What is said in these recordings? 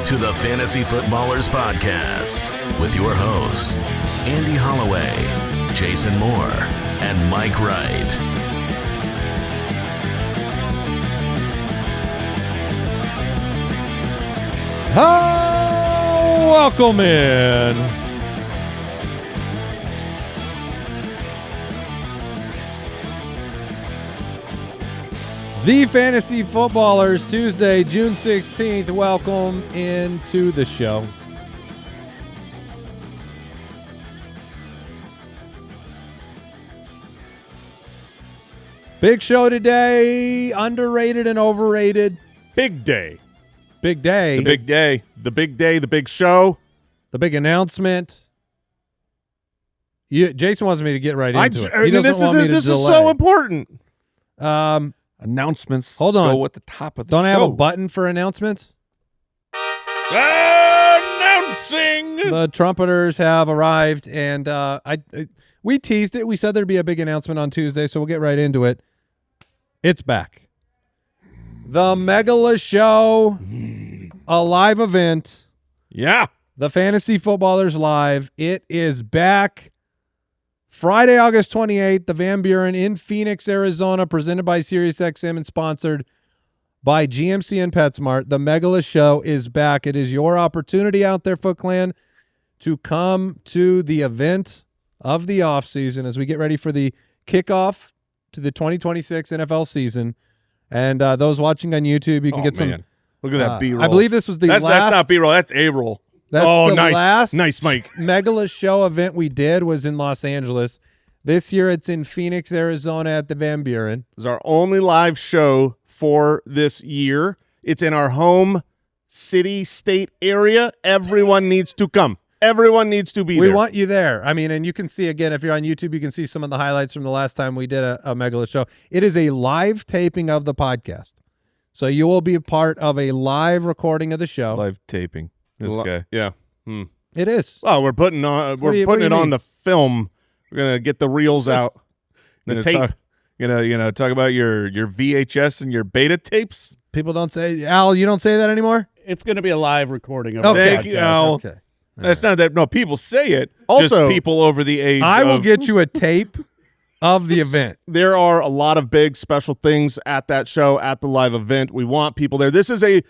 to the Fantasy Footballers Podcast with your hosts, Andy Holloway, Jason Moore, and Mike Wright. Welcome in. The Fantasy Footballers, Tuesday, June 16th. Welcome into the show. Big show today, underrated and overrated. Big day. Big day. The big day. The big day, the big show. The big announcement. Jason wants me to get right into it. He doesn't want me to this delay. is so important. Announcements. Hold on. Go at the top of the Don't show. I have a button for announcements? Announcing. The trumpeters have arrived, and we teased it. We said there'd be a big announcement on Tuesday, so we'll get right into it. It's back. The MEGALASHOW, a live event. Yeah. The Fantasy Footballers Live. It is back. Friday, August 28th, the Van Buren in Phoenix, Arizona, presented by SiriusXM and sponsored by GMC and PetSmart. The MEGALASHOW is back. It is your opportunity out there, Foot Clan, to come to the event of the offseason as we get ready for the kickoff to the 2026 NFL season. And those watching on YouTube, you can get some. Look at that B-roll. I believe this was that's not B-roll. That's A-roll. That's the nice. last Nice, Mike. MEGALASHOW event we did was in Los Angeles. This year it's in Phoenix, Arizona at the Van Buren. It's our only live show for this year. It's in our home city, state area. Everyone needs to come. Everyone needs to be there. We want you there. I mean, and you can see, again, if you're on YouTube, you can see some of the highlights from the last time we did a MEGALASHOW. It is a live taping of the podcast. So you will be a part of a live recording of the show. Live taping. This guy. Yeah. It is. Oh, we're putting on. What do you it on mean? the film. We're gonna get the reels out. The tape. Talk about your VHS and your beta tapes. People don't say, Al, you don't say that anymore? It's going to be a live recording of Okay. the Thank you, podcast. Al. Okay. That's not that. No, people say it. Also, just people over the age. I will of, get you a tape of the event. There are a lot of big special things at that show, at the live event. We want people there. This is a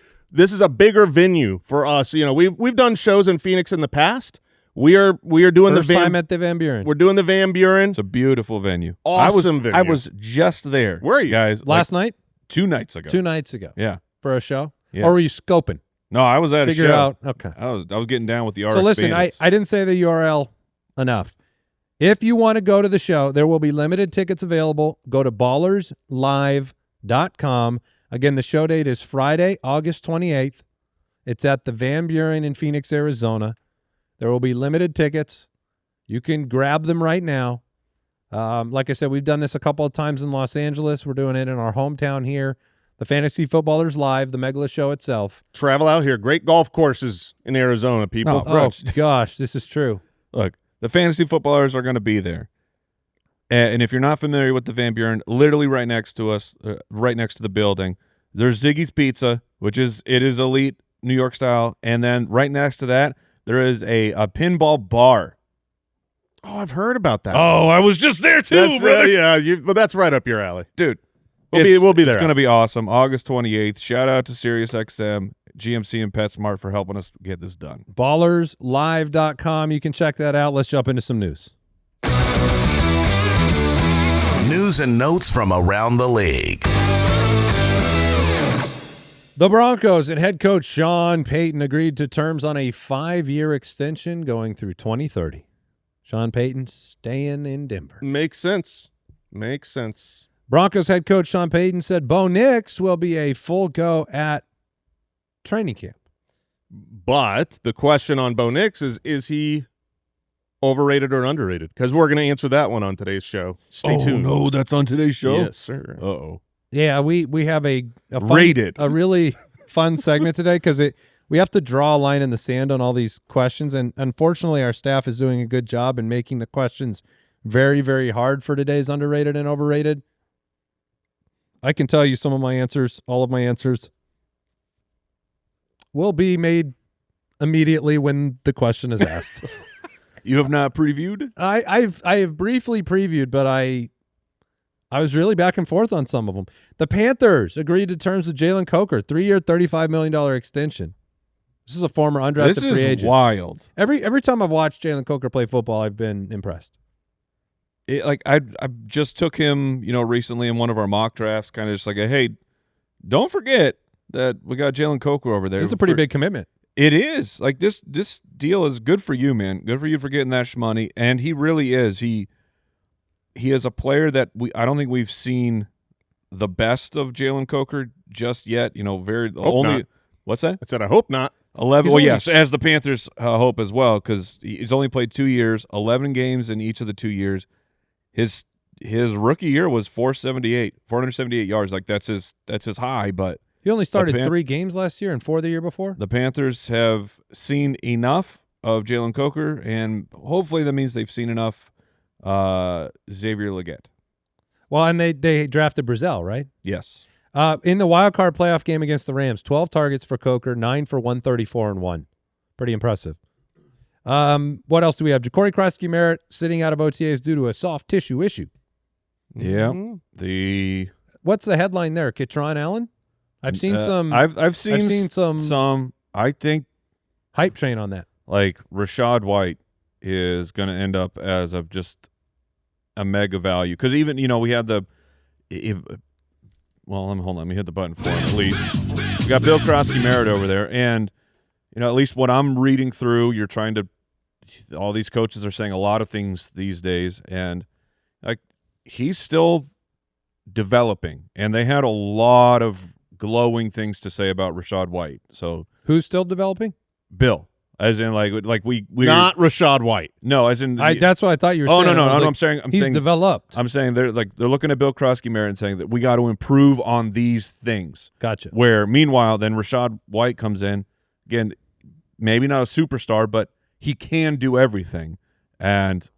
bigger venue for us. You know, we've done shows in Phoenix in the past. We are doing First the time at the Van Buren. We're doing the Van Buren. It's a beautiful venue. Awesome venue. I was just there. Where are you? guys? Last night? 2 nights ago. 2 nights ago. Yeah. For a show? Yes. Or were you scoping? No, I was at Figure a show. out. Okay. I was getting down with the RX So listen, I Bandits. didn't say the URL enough. If you want to go to the show, there will be limited tickets available. Go to ballerslive.com. Again, the show date is Friday, August 28th. It's at the Van Buren in Phoenix, Arizona. There will be limited tickets. You can grab them right now. Like I said, we've done this a couple of times in Los Angeles. We're doing it in our hometown here. The Fantasy Footballers Live, the MEGALASHOW itself. Travel out here. Great golf courses in Arizona, people. Oh, Oh, gosh, this is true. Look, the fantasy footballers are going to be there. And if you're not familiar with the Van Buren, literally right next to us, right next to the building, there's Ziggy's Pizza, it is elite New York style. And then right next to that, there is a pinball bar. Oh, I've heard about that. Oh, I was just there too, That's, brother. well, that's right up your alley. Dude. We'll be there. It's going to be awesome. August 28th. Shout out to SiriusXM, GMC, and PetSmart for helping us get this done. Ballerslive.com. You can check that out. Let's jump into some news. News and notes from around the league. The Broncos and head coach Sean Payton agreed to terms on a 5-year extension going through 2030. Sean Payton staying in Denver. Makes sense. Broncos head coach Sean Payton said Bo Nix will be a full go at training camp. But the question on Bo Nix is he overrated or underrated? Because we're going to answer that one on today's show. Stay tuned. No, that's on today's show? Yes, sir. Uh-oh. Yeah, we have a fun, Rated. a really fun segment today because we have to draw a line in the sand on all these questions, and unfortunately our staff is doing a good job in making the questions very, very hard for today's underrated and overrated. I can tell you some of my answers, all of my answers will be made immediately when the question is asked. You have not previewed? I have briefly previewed, but I was really back and forth on some of them. The Panthers agreed to terms with Jalen Coker, 3-year, $35 million extension. This is a former undrafted free agent. This is wild. Every time I've watched Jalen Coker play football, I've been impressed. I just took him, recently in one of our mock drafts, kind of just like, hey, don't forget that we got Jalen Coker over there. It's a pretty big commitment. It is. Like this deal is good for you, man. Good for you for getting that money. And he really is. He is a player that I don't think we've seen the best of Jalen Coker just yet. Not. What's that? I said I hope not. 11. Well, yes, as the Panthers hope as well, because he's only played 2 years, 11 games in each of the 2 years. His rookie year was 478 yards. Like that's his high, but he only started 3 games last year and 4 the year before. The Panthers have seen enough of Jalen Coker, and hopefully that means they've seen enough Xavier Legette. Well, and they drafted Brazil, right? Yes. In the wild card playoff game against the Rams, 12 targets for Coker, 9 for 134 and 1. Pretty impressive. What else do we have? Ja'Cory Krosky-Merritt sitting out of OTAs due to a soft tissue issue. Yeah. What's the headline there? Kitron Allen? I've seen some. I've seen some. I think hype train on that. Like Rachaad White is going to end up as just a mega value, because even we had the. Well, hold on. Let me hit the button for him at least. We got Bill Krosky-Merritt over there, and at least what I'm reading through, you're trying to. All these coaches are saying a lot of things these days, and like he's still developing, and they had a lot of glowing things to say about Rachaad White. So who's still developing? Bill, as in like we not Rachaad White. No, as in that's what I thought you were saying. No. Like, I'm saying he's developed. I'm saying they're looking at Bill Krosky-Merritt and saying that we got to improve on these things. Gotcha. Where meanwhile, then Rachaad White comes in again, maybe not a superstar, but he can do everything, and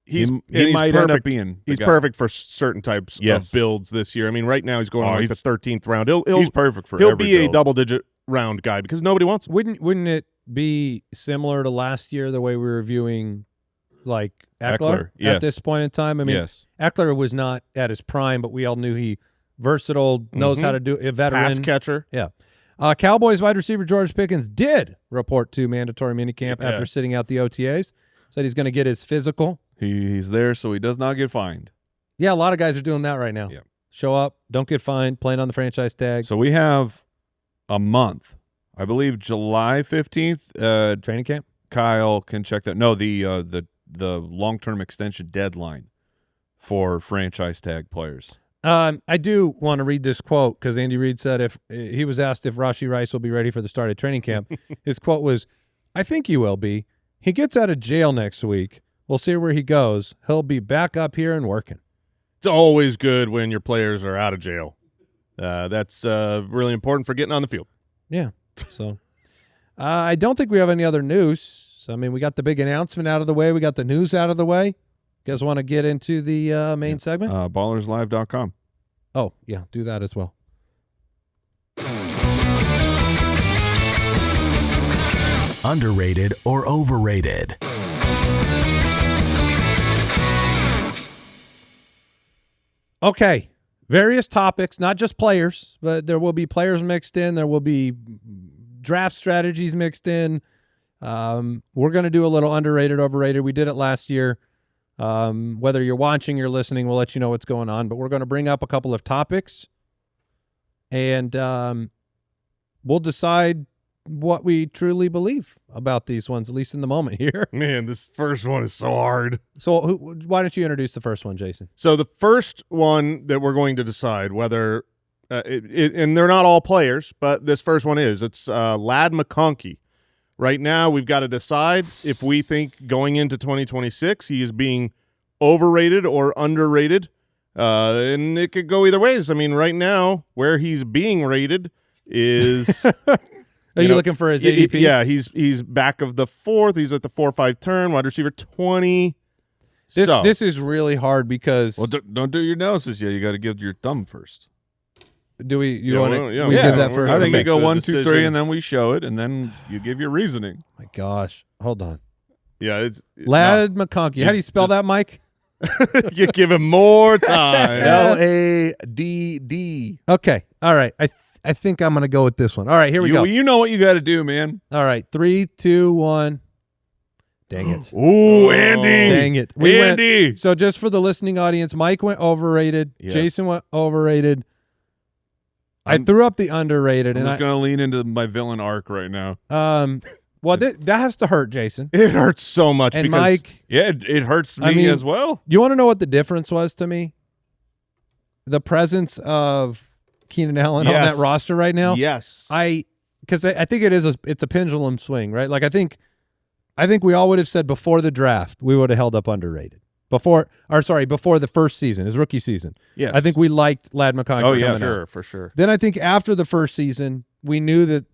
he might end up being. He's perfect for certain types of builds this year. I mean, right now he's going like the 13th round. He's perfect for. He'll be build. a double-digit round guy because nobody wants him. Wouldn't it be similar to last year the way we were viewing like Eckler yes. at this point in time? I mean, yes. Eckler was not at his prime, but we all knew he versatile, knows how to do a veteran pass catcher. Yeah. Cowboys wide receiver George Pickens did report to mandatory minicamp after sitting out the OTAs. Said he's going to get his physical. He's there so he does not get fined. Yeah, a lot of guys are doing that right now. Yeah. Show up, don't get fined, playing on the franchise tag. So we have a month. I believe July 15th. Training camp? Kyle can check that. No, the long-term extension deadline for franchise tag players. I do want to read this quote because Andy Reid said if he was asked if Rashee Rice will be ready for the start of training camp, his quote was, "I think he will be. He gets out of jail next week. We'll see where he goes. He'll be back up here and working." It's always good when your players are out of jail. That's really important for getting on the field. Yeah. So I don't think we have any other news. I mean, we got the big announcement out of the way. We got the news out of the way. You guys want to get into the main segment? Ballerslive.com. Oh, yeah, do that as well. Underrated or overrated? Okay, various topics, not just players, but there will be players mixed in. There will be draft strategies mixed in. We're going to do a little underrated, overrated. We did it last year. Whether you're watching or listening, we'll let you know what's going on. But we're going to bring up a couple of topics, and we'll decide what we truly believe about these ones, at least in the moment here. Man, this first one is so hard. So why don't you introduce the first one, Jason? So the first one that we're going to decide whether and they're not all players, but this first one is. It's Ladd McConkey. Right now, we've got to decide if we think going into 2026 he is being overrated or underrated, and it could go either ways. I mean, right now, where he's being rated is Are you looking for his ADP? Yeah, he's back of the fourth. He's at the 4-5 turn, wide receiver 20. This is really hard because don't do your analysis yet. You got to give your thumb first. Do we? You Yeah, want well, to? yeah, we yeah, give that we're first. I think make you go the 1, 2, 3, decision. and then we show it, and then you give your reasoning. My gosh, hold on. Yeah, it's Ladd McConkey. How do you spell that, Mike? you give him more time. Ladd. Okay. All right. I think I'm going to go with this one. All right. Here we go. You know what you got to do, man. All right. 3, 2, 1. Dang it. Ooh, Andy. Dang it. Andy. So just for the listening audience, Mike went overrated. Yes. Jason went overrated. I threw up the underrated. I'm and just going to lean into my villain arc right now. Well, that has to hurt, Jason. It hurts so much And because Mike, Yeah, it hurts me as well. you want to know what the difference was to me? The presence of Keenan Allen on Yes. that roster right now. yes, Because I think it's a pendulum swing, right? Like I think we all would have said before the draft we would have held up underrated before the first season, his rookie season. Yes. I think we liked Ladd McConkey. Oh, yeah, coming out. for sure. Then I think after the first season we knew that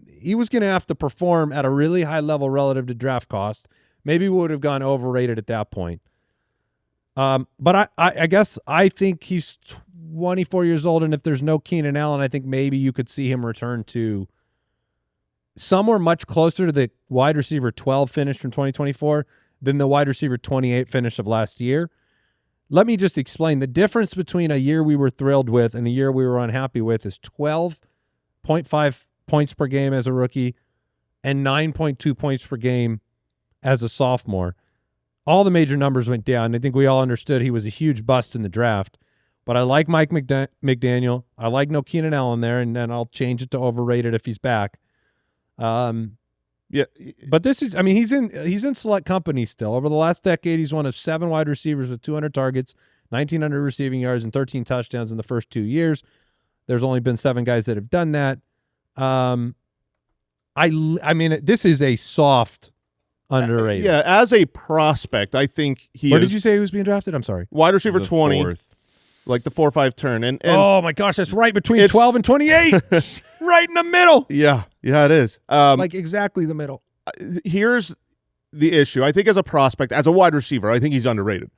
he was going to have to perform at a really high level relative to draft cost. Maybe we would have gone overrated at that point. But I guess I think he's 24 years old, and if there's no Keenan Allen, I think maybe you could see him return to somewhere much closer to the wide receiver 12 finish from 2024 than the wide receiver 28 finish of last year. Let me just explain. The difference between a year we were thrilled with and a year we were unhappy with is 12.5 points per game as a rookie and 9.2 points per game as a sophomore. All the major numbers went down. I think we all understood he was a huge bust in the draft. But I like Mike McDaniel. I like no Keenan Allen there, and then I'll change it to overrated if he's back. Yeah, But this is, I mean, he's in select company still. Over the last decade, he's one of 7 wide receivers with 200 targets, 1,900 receiving yards, and 13 touchdowns in the first 2 years. There's only been 7 guys that have done that. I mean, this is a soft underrated. yeah. As a prospect, I think he Where is did you say he was being drafted? I'm sorry. wide receiver The 20, fourth. like the 4-5 turn, and Oh my gosh, that's right between It's- 12 and 28. Right in the middle. yeah, it is. Like exactly the middle. Here's the issue. I think as a prospect, as a wide receiver, I think he's underrated.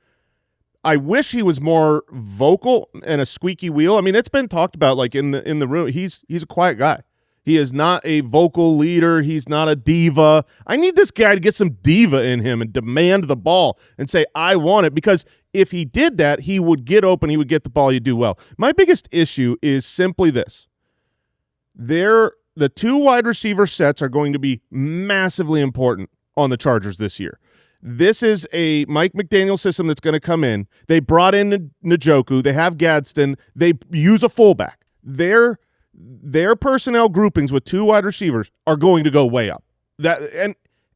I wish he was more vocal and a squeaky wheel. I mean, it's been talked about like in the room. He's a quiet guy. He is not a vocal leader. He's not a diva. I need this guy to get some diva in him and demand the ball and say, I want it. Because if he did that, he would get open. He would get the ball. You do well. My biggest issue is simply this. The 2 wide receiver sets are going to be massively important on the Chargers this year. This is a Mike McDaniel system that's going to come in. They brought in Njoku. They have Gadsden. They use a fullback. Their personnel groupings with 2 wide receivers are going to go way up.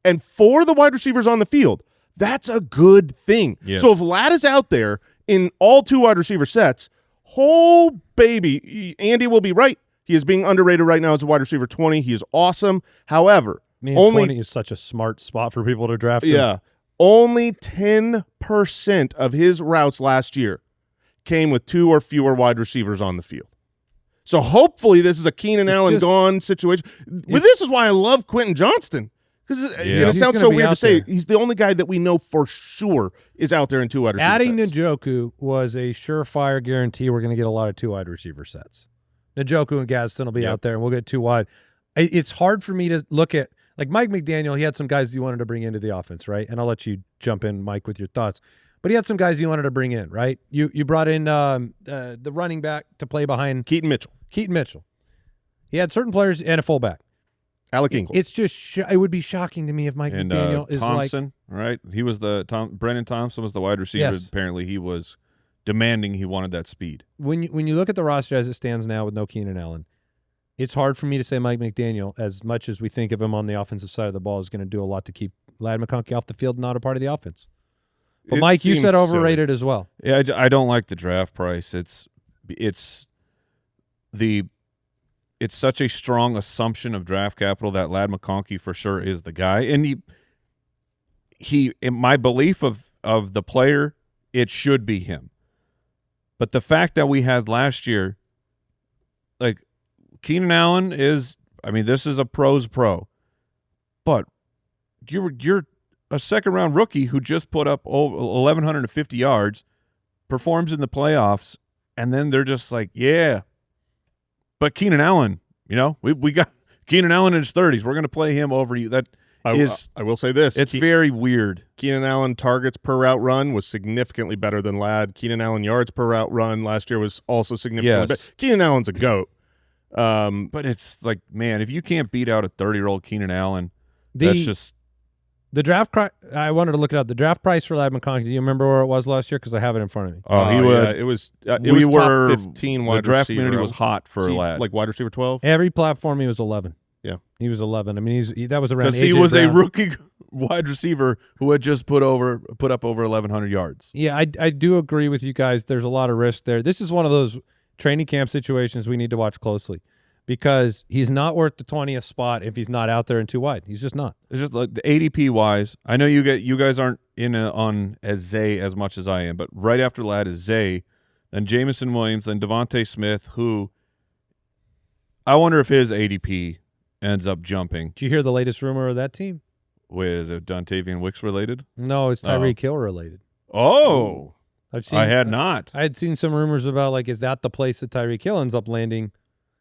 And for the wide receivers on the field, that's a good thing. Yes. So if Ladd is out there in all 2 wide receiver sets, whole baby, Andy will be right. He is being underrated right now as a wide receiver 20. He is awesome. However, only 20 is such a smart spot for people to draft him. yeah, only 10% of his routes last year came with 2 or fewer wide receivers on the field. So hopefully this is a Keenan Allen gone situation. But this is why I love Quentin Johnston. Because it sounds so weird to say. He's the only guy that we know for sure is out there in 2 wide receiver Adding sets. Njoku was a surefire guarantee we're going to get a lot of 2 wide receiver sets. Njoku and Gadsden will be out there, and we'll get 2 wide. It's hard for me to look at, like Mike McDaniel, he had some guys you wanted to bring into the offense, right? And I'll let you jump in, Mike, with your thoughts. But he had some guys you wanted to bring in, right? You brought in the running back to play behind Keaton Mitchell. He had certain players and a fullback. Alec Ingle. It's just it would be shocking to me if Mike And McDaniel is Thompson, right? He was Brennan Thompson was the wide receiver. Yes. Apparently he was demanding he wanted that speed. when you look at the roster as it stands now with no Keenan Allen, it's hard for me to say Mike McDaniel, as much as we think of him on the offensive side of the ball, is going to do a lot to keep Ladd McConkey off the field and not a part of the offense. But It Mike, you seems said overrated as well. Yeah, I don't like the draft price. It's such a strong assumption of draft capital that Ladd McConkey for sure is the guy. And he in my belief of the player, it should be him. But the fact that we had last year, like Keenan Allen is, I mean, this is a pro's pro. But you're a second-round rookie who just put up over 1,150 yards, performs in the playoffs, and then they're just like, yeah, But Keenan Allen, we got Keenan Allen in his 30s. We're going to play him over you. I will say this. It's very weird. Keenan Allen targets per route run was significantly better than Ladd. Keenan Allen yards per route run last year was also significantly better. Keenan Allen's a GOAT. But it's like, man, if you can't beat out a 30-year-old Keenan Allen, that's just the draft. I wanted to look it up. The draft price for Ladd McConkey. Do you remember where it was last year? Because I have it in front of me. It was top 15 wide receiver. The draft receiver. community was hot for Ladd. Like wide receiver 12? Every platform he was 11. Yeah. He was 11. I mean, that was around because he was a rookie wide receiver who had just put up over 1,100 yards. Yeah, I do agree with you guys. There's a lot of risk there. This is one of those training camp situations we need to watch closely because he's not worth the 20th spot if he's not out there in too wide. He's just not. It's just like the ADP wise. I know you guys aren't on as Zay as much as I am, but right after Ladd is Zay, then Jamison Williams, then Devontae Smith, who I wonder if his ADP ends up jumping. Did you hear the latest rumor of that team? Is it Dontavian Wicks related? No, it's Tyreek Hill related. Oh, I had not. I had seen some rumors about, like, is that the place that Tyreek Hill ends up landing?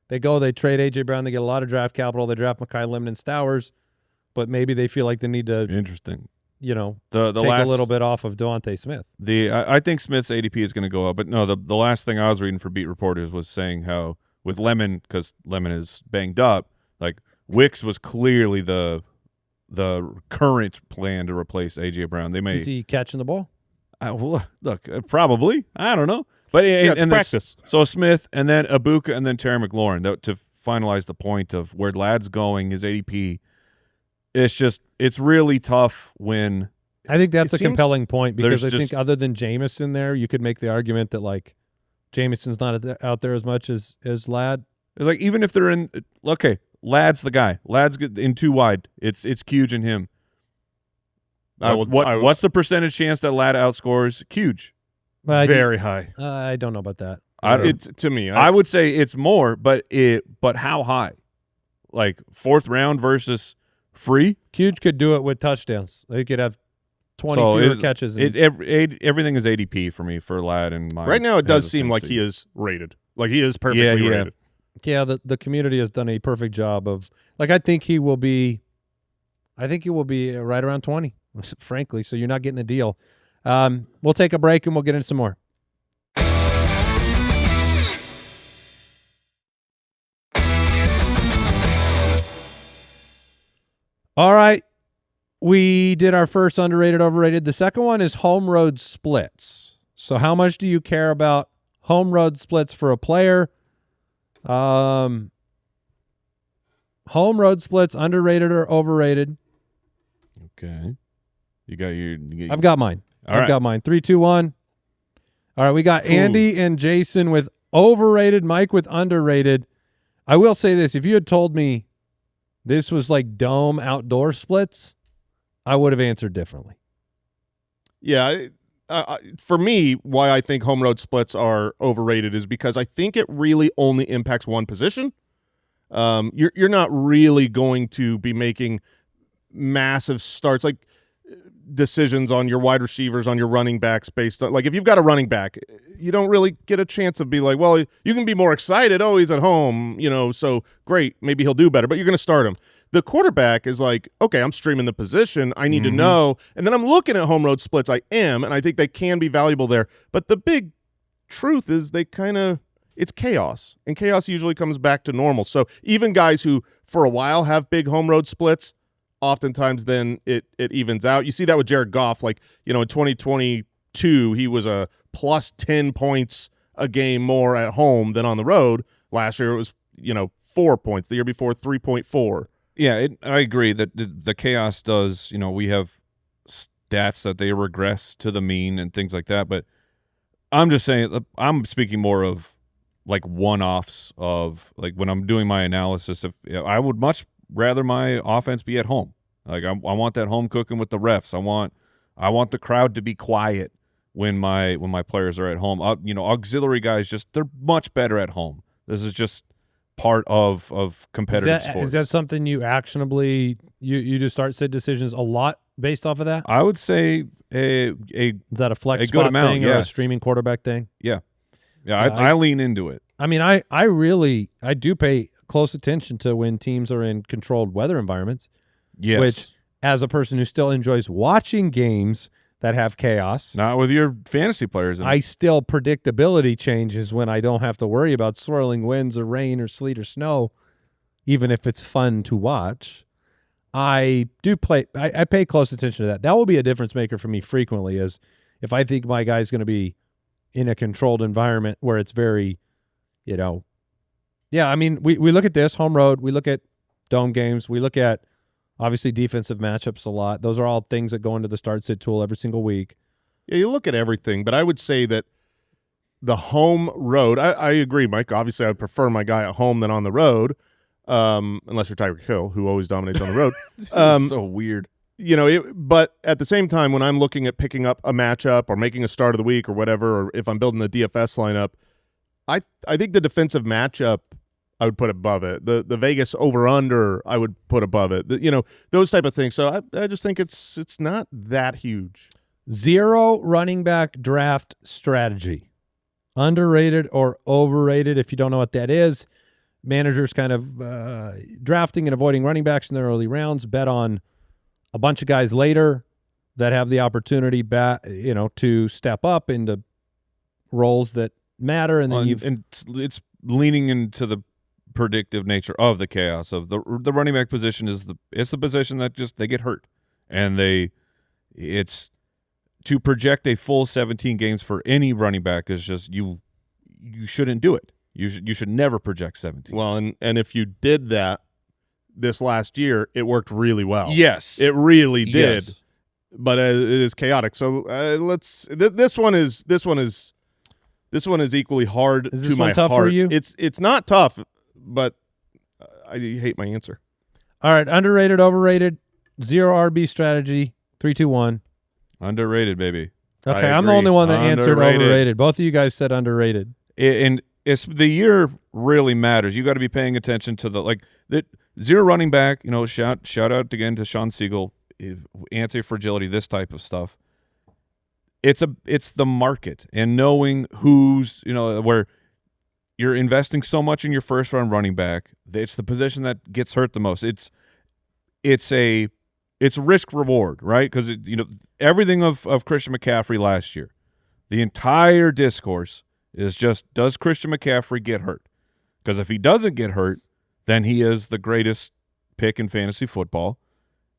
They trade A.J. Brown, they get a lot of draft capital, they draft Mekhi Lemon and Stowers, but maybe they feel like they need to Interesting. take a little bit off of Devontae Smith. I think Smith's ADP is going to go up, but no, the last thing I was reading for beat reporters was saying how with Lemon, because Lemon is banged up, like Wicks was clearly the current plan to replace A.J. Brown. They may Is he catching the ball? Look, probably. I don't know. But it's practice. So Smith and then Ibuka and then Terry McLaurin to finalize the point of where Ladd's going, his ADP. It's really tough when I think that's a compelling point because I think other than Jameson there, you could make the argument that like Jameson's not out there as much as Ladd. It's like even if they're in Ladd's the guy. Ladd's in too wide. It's huge in him. What's the percentage chance that Ladd outscores Huge? Very high. I don't know about that. I would say it's more, but how high? Like fourth round versus free? Huge could do it with touchdowns. He could have 20 fewer catches. Everything is ADP for me for Ladd and my. Right now, it does seem like he is rated. Like he is perfectly rated. Yeah, the community has done a perfect job of I think he will be right around 20, frankly, so you're not getting a deal. We'll take a break and we'll get into some more. All right. We did our first underrated, overrated. The second one is home road splits. So how much do you care about home road splits for a player? Home road splits, underrated or overrated? Okay. You got your I've got mine. I've got mine. 3, 2, 1. All right, we got Andy and Jason with overrated, Mike with underrated. I will say this. If you had told me this was like dome outdoor splits, I would have answered differently. Yeah, for me, why I think home road splits are overrated is because I think it really only impacts one position. You're not really going to be making massive starts like decisions on your wide receivers, on your running backs based on, like, if you've got a running back, you don't really get a chance to be like, well, you can be more excited. Oh, he's at home, so great. Maybe he'll do better, but you're going to start him. The quarterback is like, okay, I'm streaming the position. I need to know. And then I'm looking at home road splits. I am, and I think they can be valuable there. But the big truth is it's chaos, and chaos usually comes back to normal. So even guys who for a while have big home road splits, oftentimes then it evens out. You see that with Jared Goff. Like, in 2022, he was a plus 10 points a game more at home than on the road. Last year it was, 4 points. The year before, 3.4. Yeah, I agree that the chaos does, we have stats that they regress to the mean and things like that. But I'm just saying, I'm speaking more of like one-offs of like when I'm doing my analysis of, I would much rather my offense be at home. Like I want that home cooking with the refs. I want the crowd to be quiet when my players are at home. Auxiliary guys they're much better at home. This is just part of competitive sports. Is that something you actionably you just start set decisions a lot based off of that? I would say is that a flex spot thing or a streaming quarterback thing? Yeah. I lean into it. I mean, I do pay close attention to when teams are in controlled weather environments. Yes. Which, as a person who still enjoys watching games that have chaos, Not with your fantasy players. I still predictability changes when I don't have to worry about swirling winds or rain or sleet or snow, even if it's fun to watch. I pay close attention to that. That will be a difference maker for me frequently, is if I think my guy's going to be in a controlled environment where it's very, I mean, we look at this, home road, we look at dome games, we look at obviously defensive matchups a lot. Those are all things that go into the start sit tool every single week. Yeah, you look at everything, but I would say that the home road, I agree, Mike. Obviously, I would prefer my guy at home than on the road, unless you're Tyreek Hill, who always dominates on the road. So weird. But at the same time, when I'm looking at picking up a matchup or making a start of the week or whatever, or if I'm building the DFS lineup, I think the defensive matchup I would put above it. The Vegas over-under I would put above it. Those type of things. So I just think it's not that huge. 0 running back draft strategy. Underrated or overrated, if you don't know what that is. Managers kind of drafting and avoiding running backs in the early rounds, bet on a bunch of guys later that have the opportunity to step up into roles that matter, and then it's leaning into the predictive nature of the chaos of the running back position. It's the position that just they get hurt, and it's to project a full 17 games for any running back is just you shouldn't do it. You should never project 17. Well, and if you did that this last year, it worked really well. Yes, it really did. Yes. But it is chaotic. So this one is equally hard is to this my one tough heart. for you? It's not tough, but I hate my answer. All right, underrated, overrated, 0 RB strategy, 3, 2, 1. Underrated, baby. Okay, I'm the only one that answered overrated. Both of you guys said underrated. And it's the year really matters. You got to be paying attention to the 0 running back. Shout out again to Sean Siegel, anti-fragility, this type of stuff. It's the market and knowing who's where you're investing so much in your first round running back. It's the position that gets hurt the most. It's risk reward, right? Because everything of Christian McCaffrey last year, the entire discourse is just, does Christian McCaffrey get hurt? Because if he doesn't get hurt, then he is the greatest pick in fantasy football.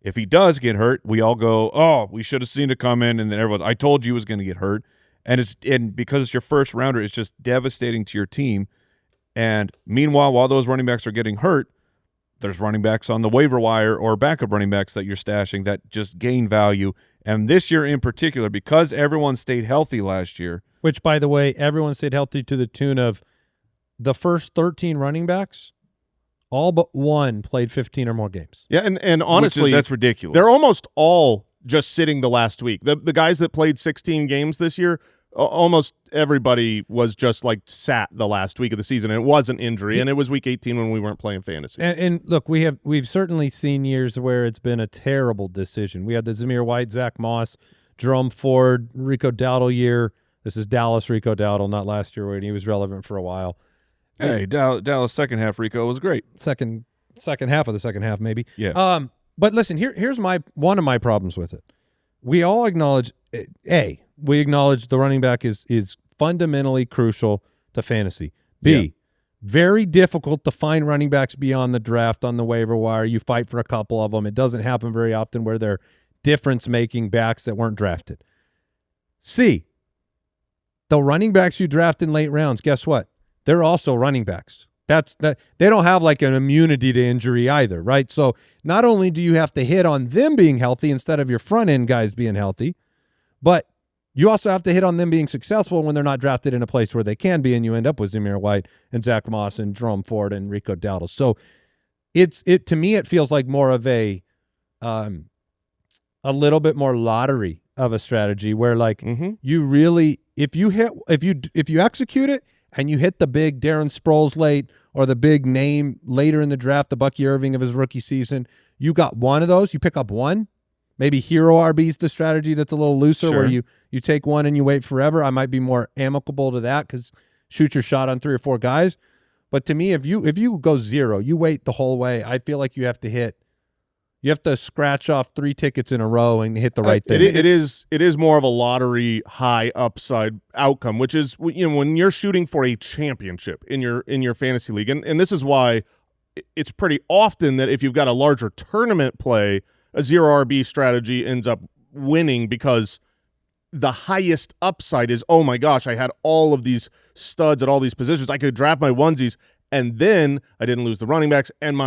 If he does get hurt, we all go, oh, we should have seen it come in, and then everyone's, I told you he was going to get hurt. And because it's your first rounder, it's just devastating to your team. And meanwhile, while those running backs are getting hurt, there's running backs on the waiver wire or backup running backs that you're stashing that just gain value. And this year in particular, because everyone stayed healthy last year. Which, by the way, everyone stayed healthy to the tune of the first 13 running backs, all but one played 15 or more games. Yeah, and honestly, that's ridiculous. They're almost all just sitting the last week. The guys that played 16 games this year, almost everybody was just sat the last week of the season, and it wasn't injury, and it was week 18 when we weren't playing fantasy. And look, we've certainly seen years where it's been a terrible decision. We had the Zamir White, Zach Moss, Jerome Ford, Rico Dowdle year. This is Dallas Rico Dowdle, not last year when he was relevant for a while. Hey, Dallas second half Rico was great. Second half of the second half, maybe. Yeah. But listen, here's one of my problems with it. We all acknowledge we acknowledge the running back is fundamentally crucial to fantasy. B, very difficult to find running backs beyond the draft on the waiver wire. You fight for a couple of them. It doesn't happen very often where they're difference-making backs that weren't drafted. C, the running backs you draft in late rounds, guess what? They're also running backs. They don't have an immunity to injury either, right? So not only do you have to hit on them being healthy instead of your front end guys being healthy, but you also have to hit on them being successful when they're not drafted in a place where they can be, and you end up with Zamir White and Zach Moss and Jerome Ford and Rico Dowdle. So to me it feels like more of a little bit more lottery of a strategy where you really if you execute it and you hit the big Darren Sproles late or the big name later in the draft, the Bucky Irving of his rookie season, you got one of those, you pick up one. Maybe hero RB's the strategy that's a little looser where you take one and you wait forever. I might be more amicable to that because shoot your shot on 3 or 4 guys. But to me, if you go 0, you wait the whole way. I feel like you have to scratch off 3 tickets in a row and hit the right thing. It is more of a lottery high upside outcome, which is when you're shooting for a championship in your fantasy league, and this is why it's pretty often that if you've got a larger tournament play, a 0 RB strategy ends up winning because the highest upside is, oh my gosh, I had all of these studs at all these positions. I could draft my onesies, and then I didn't lose the running backs, and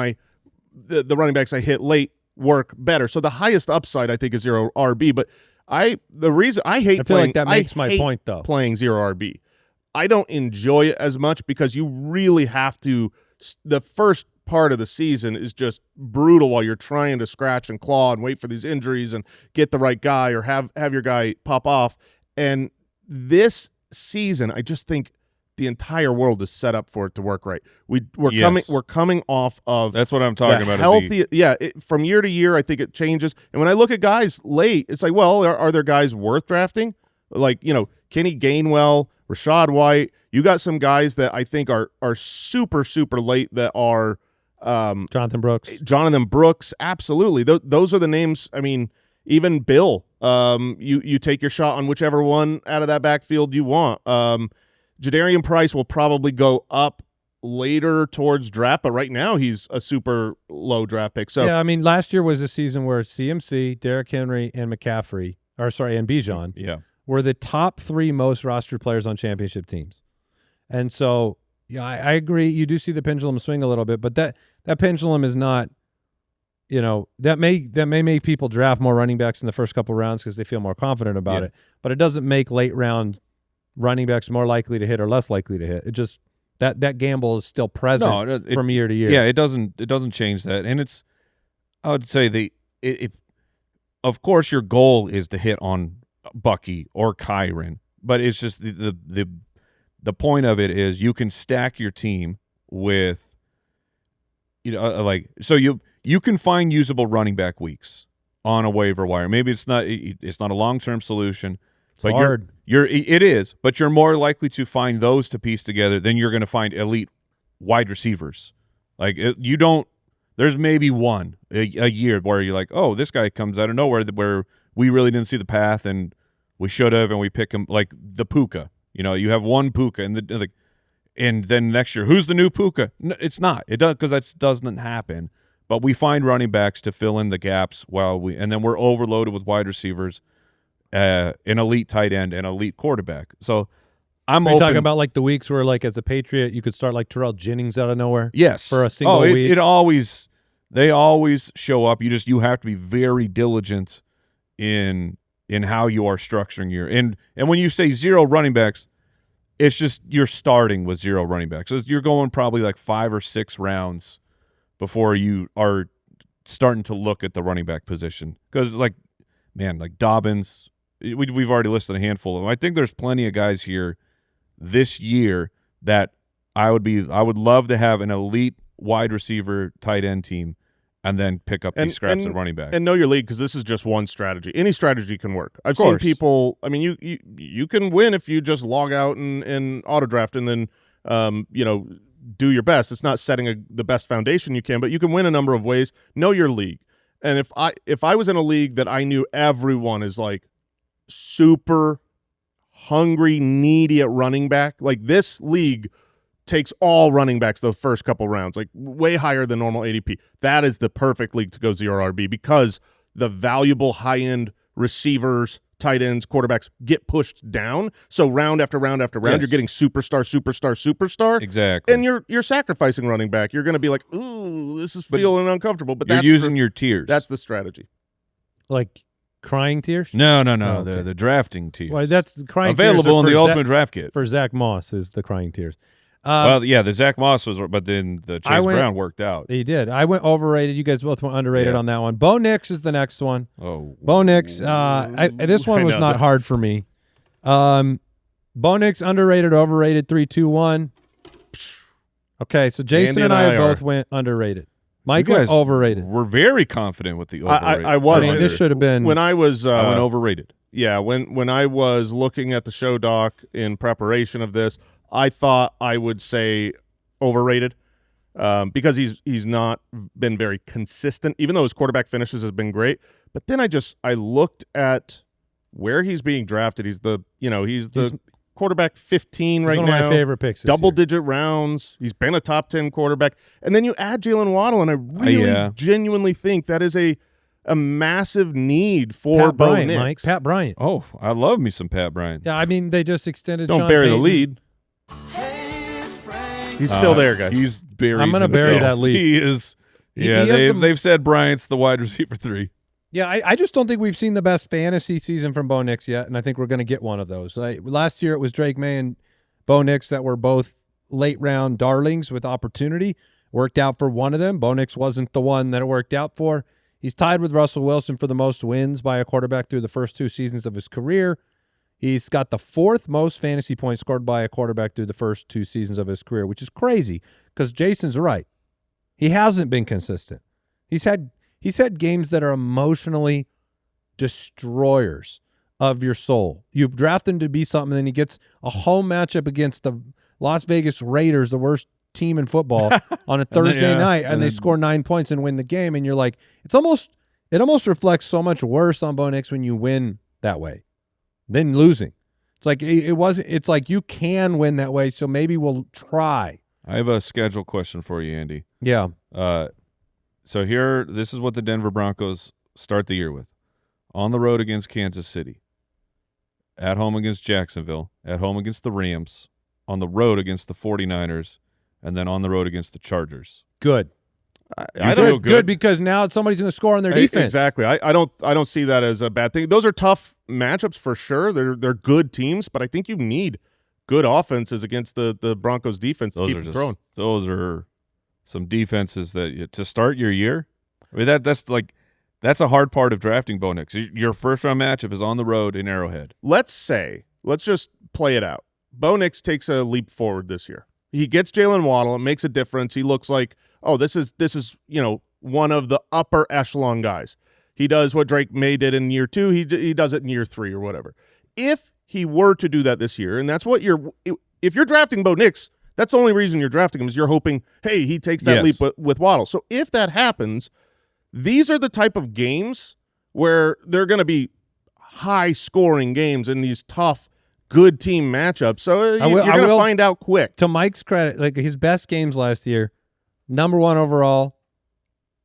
the running backs I hit late work better. So the highest upside I think is 0 RB, but I hate feel like that makes my point though. Playing 0 RB. I don't enjoy it as much because you really have to, the first part of the season is just brutal while you're trying to scratch and claw and wait for these injuries and get the right guy or have your guy pop off. And this season, I just think the entire world is set up for it to work right. We're coming off of that's what I'm talking about. Healthy, from year to year, I think it changes. And when I look at guys late, it's like, well, are there guys worth drafting? Like Kenny Gainwell, Rashad White. You got some guys that I think are super super late that are Jonathan Brooks, absolutely. Those are the names. I mean, even Bill. You take your shot on whichever one out of that backfield you want. Jadarian Price will probably go up later towards draft, but right now he's a super low draft pick. So yeah, I mean, last year was a season where CMC, Derrick Henry, and and Bijan were the top 3 most rostered players on championship teams. And so, yeah, I agree. You do see the pendulum swing a little bit, but that pendulum is not, that may make people draft more running backs in the first couple rounds because they feel more confident about it. But it doesn't make late round running backs more likely to hit or less likely to hit. It just that gamble is still present from year to year. Yeah, it doesn't change that. And I would say of course your goal is to hit on Bucky or Kyron, but it's just the point of it is you can stack your team with so you can find usable running back weeks on a waiver wire. Maybe it's not a long-term solution. But hard. It is, but you're more likely to find those to piece together than you're going to find elite wide receivers. Like there's maybe one a year where you're like, oh, this guy comes out of nowhere where we really didn't see the path and we should have, and we pick him like the Puka. You have one Puka and then next year, who's the new Puka? No, it's not. It does because that doesn't happen. But we find running backs to fill in the gaps and then we're overloaded with wide receivers. An elite tight end and elite quarterback. So I'm talking about like the weeks where like as a Patriot you could start like Terrell Jennings out of nowhere. Yes, for a single week. They always show up. You have to be very diligent in how you are structuring your and when you say 0 running backs, it's just you're starting with 0 running backs. So you're going probably like 5 or 6 rounds before you are starting to look at the running back position because like Dobbins. We've already listed a handful of them. I think there's plenty of guys here this year that I would love to have an elite wide receiver tight end team and then pick up these scraps at running back. And know your league because this is just one strategy. Any strategy can work. I've seen people, I mean, you can win if you just log out and auto draft and then, do your best. It's not setting the best foundation you can, but you can win a number of ways. Know your league. And if I was in a league that I knew everyone is like super hungry, needy at running back, like this league takes all running backs those first couple rounds, like way higher than normal ADP. That is the perfect league to go 0 RB because the valuable high-end receivers, tight ends, quarterbacks get pushed down. So round after round after round, You're getting superstar. Exactly. And you're sacrificing running back. You're going to be like, ooh, this is feeling uncomfortable. But you're using your tiers. That's the strategy. Like crying tiers? No. Oh, okay. The drafting tiers. Well, that's crying available tiers in the Ultimate Draft Kit. For Zach Moss is the crying tiers. The Zach Moss was, but then the Chase Brown worked out. He did. I went overrated. You guys both went underrated on that one. Bo Nix is the next one. Oh, Bo Nix. This one was not hard for me. Bo Nix underrated, overrated. 3, 2, 1. Okay, so Jason and I both went underrated. Mike went overrated. We're very confident with the overrated. I was. This should have been when I was. I went overrated. Yeah, when I was looking at the show doc in preparation of this, I thought I would say overrated because he's not been very consistent, even though his quarterback finishes has been great. But then I looked at where he's being drafted. He's the quarterback 15 right now. One of my favorite picks. Double-digit rounds. He's been a top 10 quarterback. And then you add Jalen Waddle, and I really genuinely think that is a massive need for Pat Bo Bryant, Nix. Mike. Pat Bryant. Oh, I love me some Pat Bryant. Yeah, I mean, they just extended Don't Sean bury Payton. the lead. He's still there, guys. He's buried. I'm gonna bury himself. that lead. He is. He Yeah, has they've said Bryant's the wide receiver 3. Yeah, I just don't think we've seen the best fantasy season from Bo Nix yet, and I think we're going to get one of those. Last year it was Drake May and Bo Nix that were both late-round darlings with opportunity. Worked out for one of them. Bo Nix wasn't the one that it worked out for. He's tied with Russell Wilson for the most wins by a quarterback through the first 2 seasons of his career. He's got the 4th most fantasy points scored by a quarterback through the first 2 seasons of his career, which is crazy because Jason's right. He hasn't been consistent. He's had games that are emotionally destroyers of your soul. You draft him to be something, and then he gets a home matchup against the Las Vegas Raiders, the worst team in football, on a Thursday night, and they score 9 points and win the game. And you're like, it almost reflects so much worse on Bo Nix when you win that way than losing. It's like it's like you can win that way, so maybe we'll try. I have a schedule question for you, Andy. Yeah. So this is what the Denver Broncos start the year with. On the road against Kansas City. At home against Jacksonville. At home against the Rams. On the road against the 49ers. And then on the road against the Chargers. Good. I feel good because now somebody's going to score on their defense. Exactly. I don't see that as a bad thing. Those are tough matchups for sure. They're good teams, but I think you need good offenses against the Broncos defense to keep them throwing. Those are some defenses that to start your year. I mean that's a hard part of drafting Bo Nix. Your first round matchup is on the road in Arrowhead. Let's just play it out. Bo Nix takes a leap forward this year. He gets Jalen Waddle. It makes a difference. He looks like, this is one of the upper echelon guys. He does what Drake May did in year 2. He does it in year 3 or whatever. If he were to do that this year, and that's what if you're drafting Bo Nix, that's the only reason you're drafting him is you're hoping, hey, he takes that leap with Waddle. So if that happens, these are the type of games where they're going to be high-scoring games in these tough, good team matchups. So you're going to find out quick. To Mike's credit, like his best games last year, number 1 overall,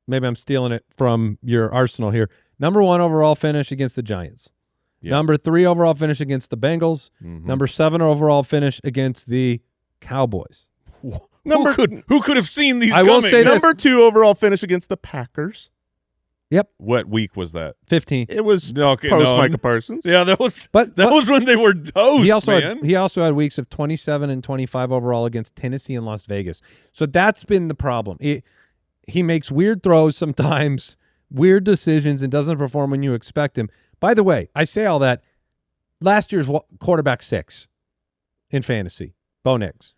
maybe I'm stealing it from your arsenal here, number 1 overall finish against the Giants. Yep. Number 3 overall finish against the Bengals. Mm-hmm. Number 7 overall finish against the Cowboys. Who could have seen these I coming? will say number 2 overall finish against the Packers. Yep. What week was that? 15. It was post Micah Parsons. Yeah, that was when they were toast, he also had weeks of 27 and 25 overall against Tennessee and Las Vegas. So that's been the problem. He makes weird throws sometimes, weird decisions, and doesn't perform when you expect him. By the way, I say all that. Last year's quarterback 6 in fantasy, Bo Nix.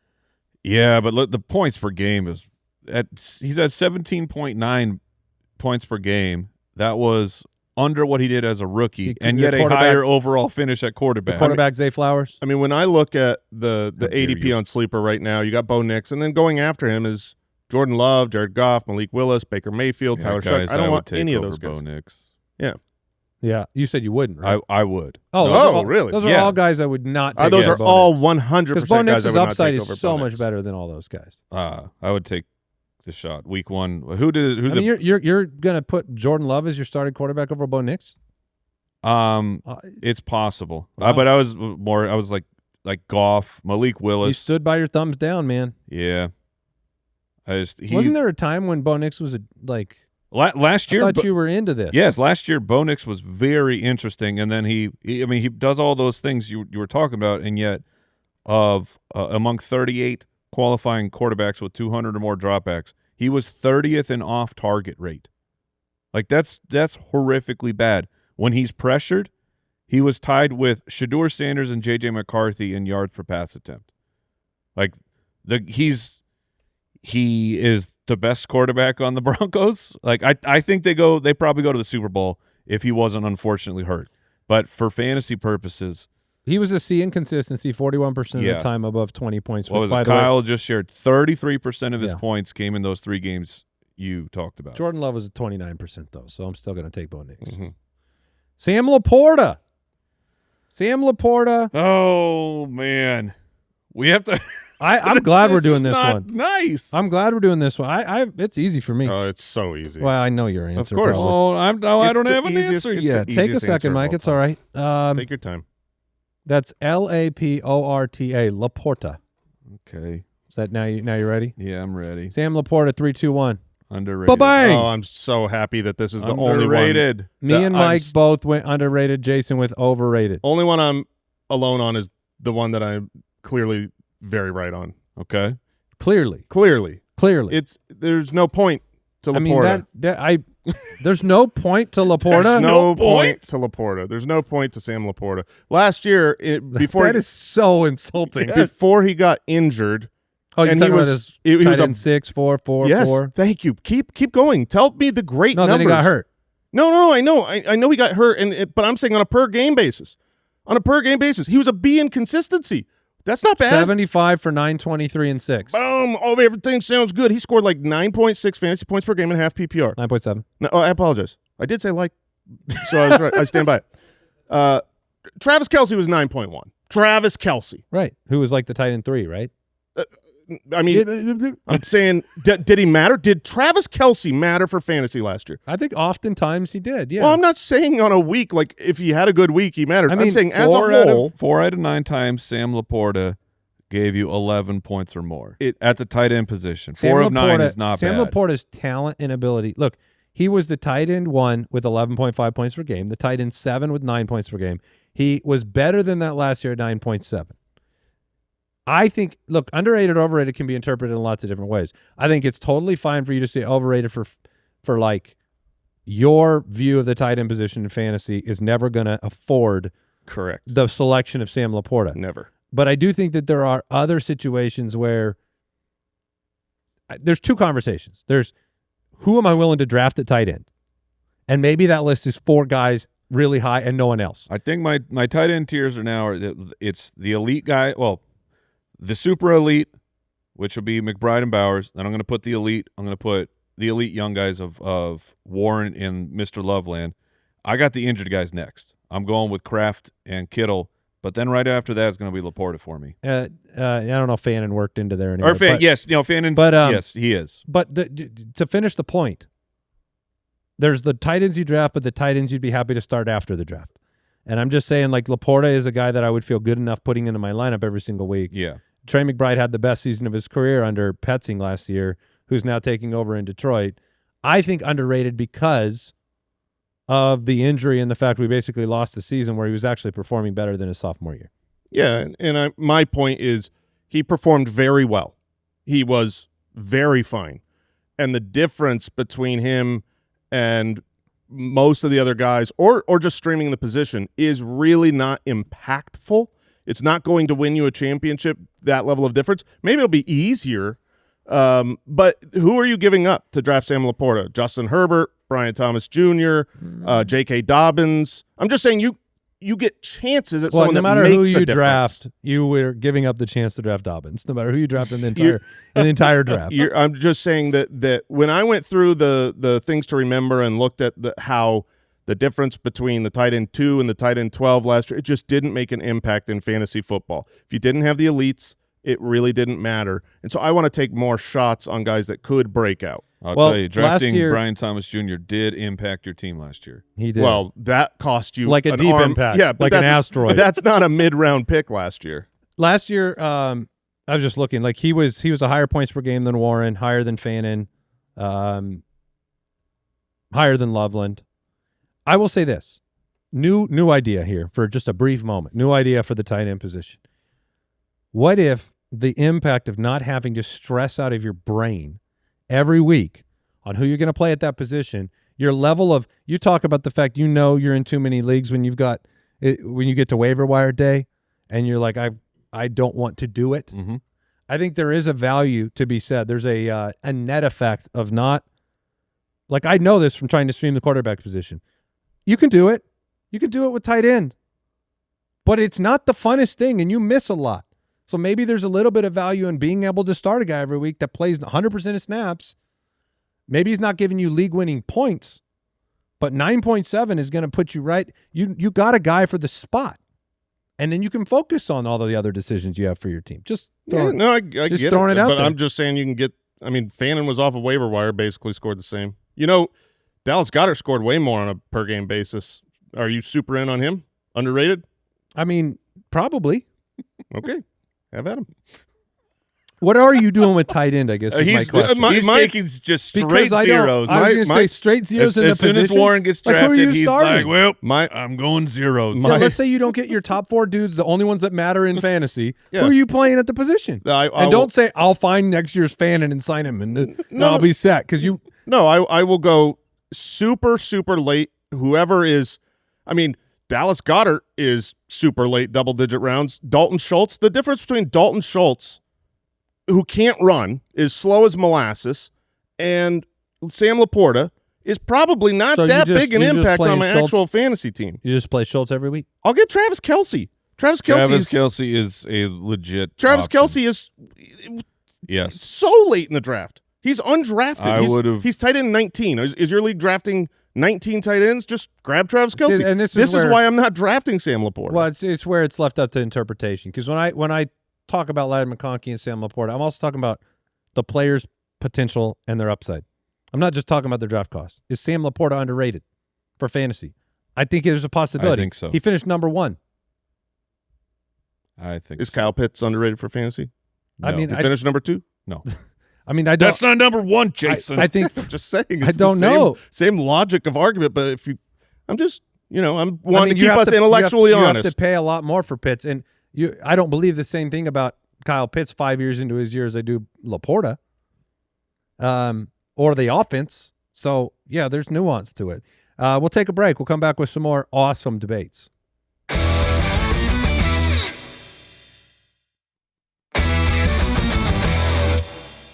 Yeah, but look, the points per game he's at 17.9 points per game. That was under what he did as a rookie, and yet a higher overall finish at quarterback. The quarterback, Zay Flowers. I mean, when I look at the ADP on Sleeper right now, you got Bo Nix, and then going after him is Jordan Love, Jared Goff, Malik Willis, Baker Mayfield, Tyler Shuck. I don't want any of those guys. Bo Nix. Yeah. Yeah, you said you wouldn't, right? I would. Really? Those are all guys I would not take. Those are all 100% because Bo guys I Nix's would not upside take is over so Bo much Nix. better than all those guys. I would take the shot. Week 1. You're gonna put Jordan Love as your starting quarterback over Bo Nix? It's possible. Wow. But I was like Goff, Malik Willis. You stood by your thumbs down, man. Yeah. Wasn't there a time when Bo Nix was last year? I thought you were into this. Yes, last year Bo Nix was very interesting, and then he does all those things you were talking about, and yet among 38 qualifying quarterbacks with 200 or more dropbacks, he was 30th in off-target rate. Like that's horrifically bad. When he's pressured, he was tied with Shedeur Sanders and J.J. McCarthy in yards per pass attempt. Like he is the best quarterback on the Broncos. Like I think they probably go to the Super Bowl if he wasn't unfortunately hurt. But for fantasy purposes, He was a C in consistency, 41% of Yeah. the time above 20 points. What Which, was by it? the way, Kyle just shared 33% of his Yeah. points came in those 3 games you talked about. Jordan Love was at 29% though, so I'm still going to take Bo Nix. Mhm. Sam LaPorta. Sam LaPorta. Oh man, we have to. I'm glad we're This doing is this not one. Nice. I'm glad we're doing this one. It's easy for me. Oh, it's so easy. Well, I know your answer. course. probably. Oh, I It's don't the have an easiest- answer it's the yet. easiest Take a answer second, of Mike. all It's all time. right. Take your time. That's LaPorta. LaPorta. Okay. Is that now you ready? Yeah, I'm ready. Sam LaPorta, 3, 2, 1. Underrated. Ba-bang! Oh, I'm so happy that this is the only one. Underrated. Me that and I'm Mike both went underrated. Jason with overrated. Only one I'm alone on is the one that I'm clearly very right on. Okay. Clearly. There's no point to LaPorta. I mean there's no point to LaPorta. There's no point point? to LaPorta. There's no point to Sam LaPorta. Last year, before that is so insulting. before he got injured, Oh, you're and talking he about was- his he was tight a- end 6, 4, 4, yes, 4. thank you. Keep going. Tell me the great No, numbers. then he got hurt. No, I know. I know he got hurt, but I'm saying on a per game basis. On a per game basis, he was a B in consistency. That's not bad. 75 for 923 and 6. Boom. Oh, everything sounds good. He scored like 9.6 fantasy points per game and half PPR. 9.7. No, I apologize. I did say like, so I was right. I stand by it. Travis Kelce was 9.1. Travis Kelce. Right. Who was like the tight end 3, right? I mean, I'm saying, did he matter? Did Travis Kelce matter for fantasy last year? I think oftentimes he did. Yeah. Well, I'm not saying on a week, like if he had a good week, he mattered. I I'm mean, saying as a whole. 4 out of 9 times Sam LaPorta gave you 11 points or more at the tight end position. 4 of 9 is not Sam bad. LaPorta's talent and ability. Look, he was the tight end 1 with 11.5 points per game, the tight end 7 with 9 points per game. He was better than that last year at 9.7. I think, look, underrated, overrated can be interpreted in lots of different ways. I think it's totally fine for you to say overrated for like your view of the tight end position in fantasy is never going to afford Correct. the selection of Sam LaPorta. Never. But I do think that there are other situations where there's 2 conversations. There's who am I willing to draft at tight end? And maybe that list is 4 guys really high and no one else. I think my tight end tiers are now it's the elite guy. Well, the super elite, which will be McBride and Bowers. Then I'm going to put the elite. I'm going to put the elite young guys of Warren and Mr. Loveland. I got the injured guys next. I'm going with Kraft and Kittle. But then right after that is going to be LaPorta for me. I don't know if Fannin worked into there anymore. Or yes, Fannin. But yes, he is. But to finish the point, there's the tight ends you draft, but the tight ends you'd be happy to start after the draft. And I'm just saying, like, LaPorta is a guy that I would feel good enough putting into my lineup every single week. Yeah. Trey McBride had the best season of his career under Petzing last year, who's now taking over in Detroit. I think underrated because of the injury and the fact we basically lost the season where he was actually performing better than his sophomore year. Yeah, and my point is he performed very well. He was very fine. And the difference between him and most of the other guys or just streaming the position is really not impactful. It's not going to win you a championship, that level of difference. Maybe it'll be easier, but who are you giving up to draft Sam LaPorta? Justin Herbert, Brian Thomas Jr., J.K. Dobbins. I'm just saying you get chances at someone no that matter makes who a you difference. draft, you were giving up the chance to draft Dobbins. No matter who you draft in the entire draft. I'm just saying that when I went through the things to remember and looked at how the difference between the tight end 2 and the tight end 12 last year, it just didn't make an impact in fantasy football. If you didn't have the elites, it really didn't matter. And so I want to take more shots on guys that could break out. I'll tell you, last drafting year- Brian Thomas Jr. did impact your team last year. He did. Well, that cost you Like a an deep arm. impact, Yeah, but like an that's- asteroid. That's not a mid-round pick last year. last year, I was just looking. Like he was a higher points per game than Warren, higher than Fannin, higher than Loveland. I will say this. New idea here for just a brief moment. New idea for the tight end position. What if the impact of not having to stress out of your brain every week on who you're going to play at that position, your level of, you talk about the fact you're in too many leagues when you get to waiver wire day and you're like, I don't want to do it. Mm-hmm. I think there is a value to be said. There's a net effect of not, like I know this from trying to stream the quarterback position. You can do it. You can do it with tight end. but it's not the funnest thing, and you miss a lot. So maybe there's a little bit of value in being able to start a guy every week that plays 100% of snaps. Maybe he's not giving you league-winning points, but 9.7 is going to put you right. You got a guy for the spot, and then you can focus on all the other decisions you have for your team. I get it. throwing it out but there. I'm just saying you can get. I mean, Fannin was off a waiver wire, basically scored the same. Dallas Goedert scored way more on a per game basis. Are you super in on him? Underrated? I mean, probably. Okay, have at him. What are you doing with tight end, I guess, is my question. He's taking just straight Because I zeros. was going to say straight zeros in the As soon position. as Warren gets Like, who are drafted, you he's starting? like, well, I'm going zeros. Yeah, let's say you don't get your top 4 dudes, the only ones that matter in fantasy. Yeah. Who are you playing at the position? I Don't say, I'll find next year's Fannin and sign him, and I'll be set. Because you... No, I will go super, super late. Whoever is, I mean, Dallas Goedert is super late, double-digit rounds. Dalton Schultz, the difference between Dalton Schultz, who can't run, is slow as molasses, and Sam LaPorta is probably not big an impact on my actual fantasy team. You just play Schultz every week? I'll get Travis Kelce. Travis Kelce is a legit Travis option. Kelce is so late in the draft. He's undrafted. He's tight end 19. Is your league drafting 19 tight ends? Just grab Travis Kelce. See, and this is why I'm not drafting Sam LaPorta. Well, it's where it's left up to interpretation. Because when I talk about Ladd McConkey and Sam LaPorta, I'm also talking about the players' potential and their upside. I'm not just talking about their draft cost. Is Sam LaPorta underrated for fantasy? I think there's a possibility. I think so. He finished number 1. I think Is Kyle Pitts underrated for fantasy? No. I mean, He finished number 2? No. I mean, I don't. That's not number 1, Jason. I think I'm just saying. It's I don't the know. Same logic of argument, but I'm wanting to you keep have us intellectually you honest. have to pay a lot more for Pitts, and I don't believe the same thing about Kyle Pitts 5 years into his year as I do LaPorta, or the offense. So yeah, there's nuance to it. We'll take a break. We'll come back with some more awesome debates.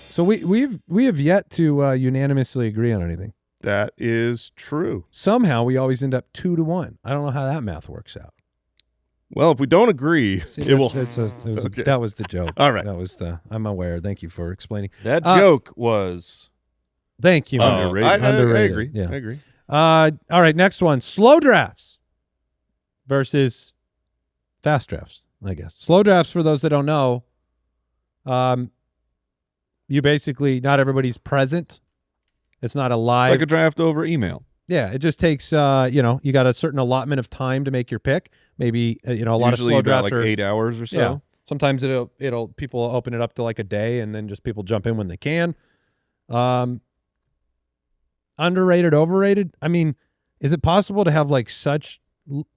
So we have yet to unanimously agree on anything. That is true. Somehow we always end up 2-1. I don't know how that math works out. Well, if we don't agree, it will. Okay. That was the joke. All right. That was I'm aware. Thank you for explaining. That joke was Thank you. Underrated. I Underrated. agree. Yeah. I agree. All right, next one. Slow drafts versus fast drafts, I guess. Slow drafts, for those that don't know, you basically, not everybody's present. It's not a live. It's like a draft over email. Yeah, it just takes, you got a certain allotment of time to make your pick. Maybe, a lot Usually of slow about drafts like are 8 hours or so. Yeah. Sometimes people will open it up to like a day, and then just people jump in when they can. Underrated, overrated. I mean, is it possible to have like such